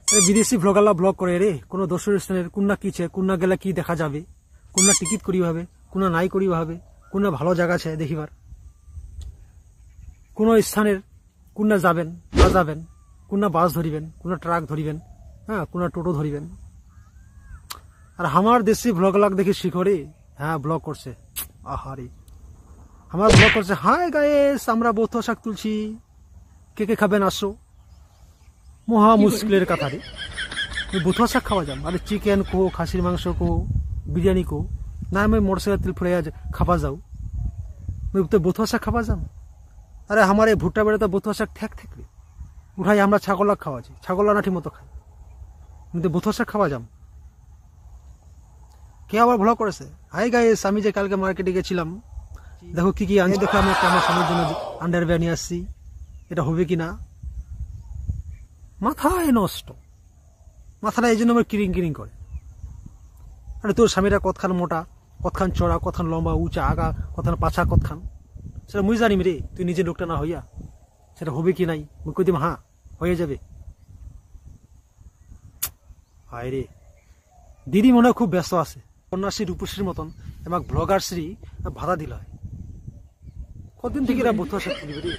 বিদেশি ভ্লগাররা ব্লগ করে রে কোনো দর্শনীয় স্থানের কোননা কিছে কোননা গেলে কি দেখা যাবে কোননা টিকিট করি ভাবে কোননা নাই করি ভাবে কোননা ভালো জায়গা আছে দেখিবার কোন স্থানের কোননা যাবেন না যাবেন কোননা বাস ধরিবেন কোননা ট্রাক ধরিবেন হ্যাঁ কোননা টোটো ধরিবেন আর আমার দেশি ভ্লগার দেখে শিখরে হ্যাঁ ব্লগ করছে আহারে আমার ব্লগ করছে হাই গাইস আমরা বথুয়া শাক তুলছি কে কে খাবেন আসো মহা মুশকিলের কথা রে বথুয়া শাক খাওয়া যাম আরে চিকেন কো খাসির মাংস কো বিরিয়ানি কো না আমি মোটরসাইকেল তেল ফুরে খাবা যাও তো বথুয়া শাক খাবা যাম আরে আমার এই ভুট্টা বেড়ে তো বথুয়া শাক ঠেক ঠেকবে উঠাই আমরা ছাগল খাওয়াছি ছাগল না ঠিক মতো খাই কিন্তু বথুয়া শাক খাওয়া যাম কে আবার ভ্লগ করেছে হাই গাইস আমি যে কালকে মার্কেটে গেছিলাম দেখো কি কি আনি দেখো আমি একটা আমার স্বামীর জন্য আন্ডারওয়্যার নিয়ে আসছি এটা হবে কিনা মাথায় নষ্ট মাথাটা এই জন্য আমার কিরিং কিরিং করে আরে তোর স্বামীরা কতখান মোটা কতখান চড়া কতখান লম্বা উঁচা আগা কতখান পাছা কতখান সেটা মুই জানিম রে তুই নিজে লোকটা না হইয়া সেটা হবে কি নাই মুই কই দিম হ্যাঁ হয়ে যাবে হায় রে দিদি মনে খুব ব্যস্ত আছে কন্যাশ্রী রূপশ্রীর মতন এবং ব্লগার শ্রী ভাড়া দিল হয় কতদিন থেকে এরা বথুয়া শাক তুলিবে রে